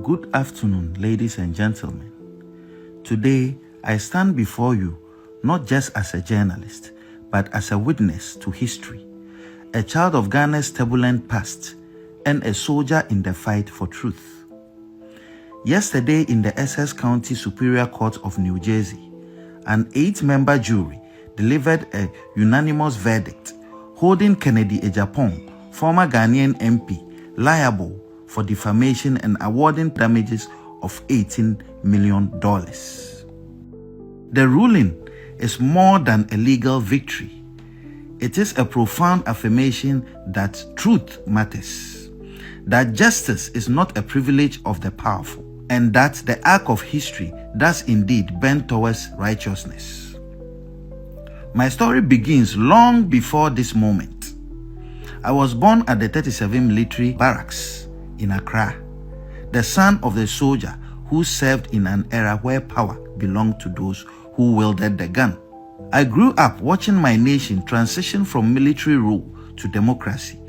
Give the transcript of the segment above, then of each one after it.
Good afternoon, ladies and gentlemen. Today, I stand before you not just as a journalist, but as a witness to history, a child of Ghana's turbulent past, and a soldier in the fight for truth. Yesterday, in the Essex County Superior Court of New Jersey, an 8-member jury delivered a unanimous verdict holding Kennedy Ejapong, former Ghanaian MP, liable for defamation and awarding damages of $18 million. The ruling is more than a legal victory. It is a profound affirmation that truth matters, that justice is not a privilege of the powerful, and that the arc of history does indeed bend towards righteousness. My story begins long before this moment. I was born at the 37 Military Barracks in Accra, the son of the soldier who served in an era where power belonged to those who wielded the gun. I grew up watching my nation transition from military rule to democracy,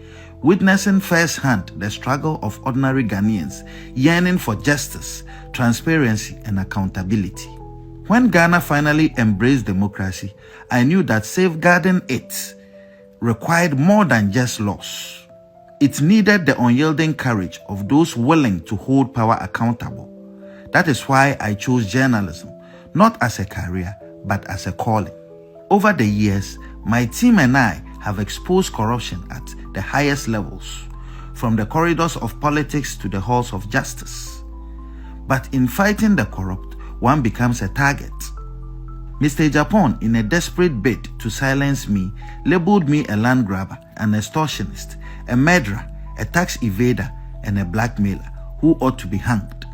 witnessing firsthand the struggle of ordinary Ghanaians yearning for justice, transparency, and accountability. When Ghana finally embraced democracy, I knew that safeguarding it required more than just laws. It needed the unyielding courage of those willing to hold power accountable. That is why I chose journalism, not as a career, but as a calling. Over the years, my team and I have exposed corruption at the highest levels, from the corridors of politics to the halls of justice. But in fighting the corrupt, one becomes a target. Mr. Ejapong, in a desperate bid to silence me, labeled me a land grabber, an extortionist, a murderer, a tax evader, and a blackmailer who ought to be hanged.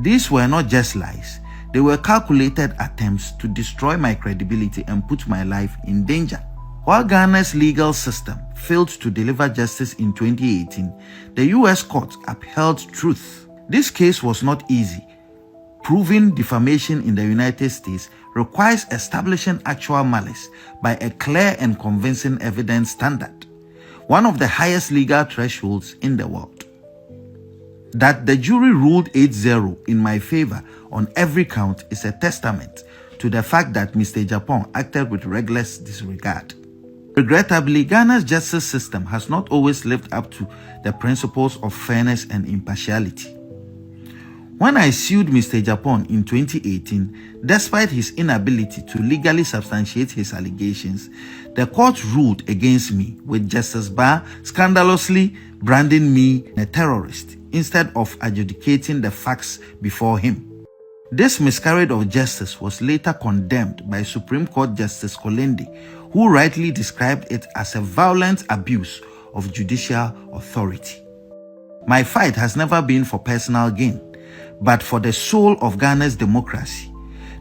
These were not just lies. They were calculated attempts to destroy my credibility and put my life in danger. While Ghana's legal system failed to deliver justice in 2018, the U.S. court upheld truth. This case was not easy. Proving defamation in the United States requires establishing actual malice by a clear and convincing evidence standard, one of the highest legal thresholds in the world. That the jury ruled 8-0 in my favor on every count is a testament to the fact that Mr. Ejapong acted with reckless disregard. Regrettably, Ghana's justice system has not always lived up to the principles of fairness and impartiality. When I sued Mr. Ejapong in 2018, despite his inability to legally substantiate his allegations, the court ruled against me, with Justice Barr scandalously branding me a terrorist instead of adjudicating the facts before him. This miscarriage of justice was later condemned by Supreme Court Justice Kolende, who rightly described it as a violent abuse of judicial authority. My fight has never been for personal gain, but for the soul of Ghana's democracy.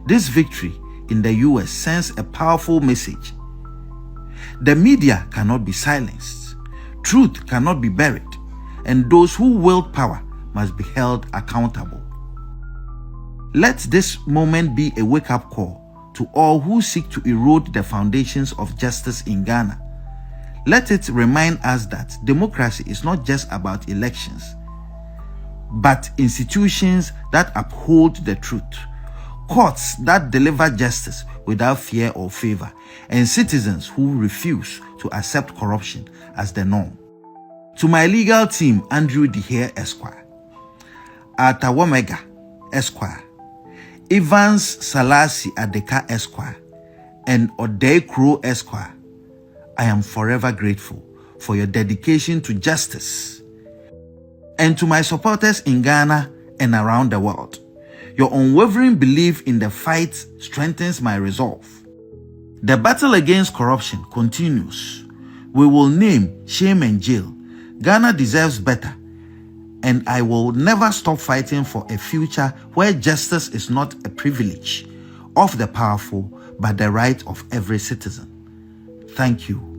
This victory in the US sends a powerful message. The media cannot be silenced, truth cannot be buried, and those who wield power must be held accountable. Let this moment be a wake-up call to all who seek to erode the foundations of justice in Ghana. Let it remind us that democracy is not just about elections, but institutions that uphold the truth, courts that deliver justice without fear or favor, and citizens who refuse to accept corruption as the norm. To my legal team, Andrew Dehere Esquire, Atawomega Esquire, Evans Salasi Adeka Esquire, and Odei Crow Esquire, I am forever grateful for your dedication to justice. And to my supporters in Ghana and around the world, your unwavering belief in the fight strengthens my resolve. The battle against corruption continues. We will name shame and jail. Ghana deserves better, and I will never stop fighting for a future where justice is not a privilege of the powerful, but the right of every citizen. Thank you.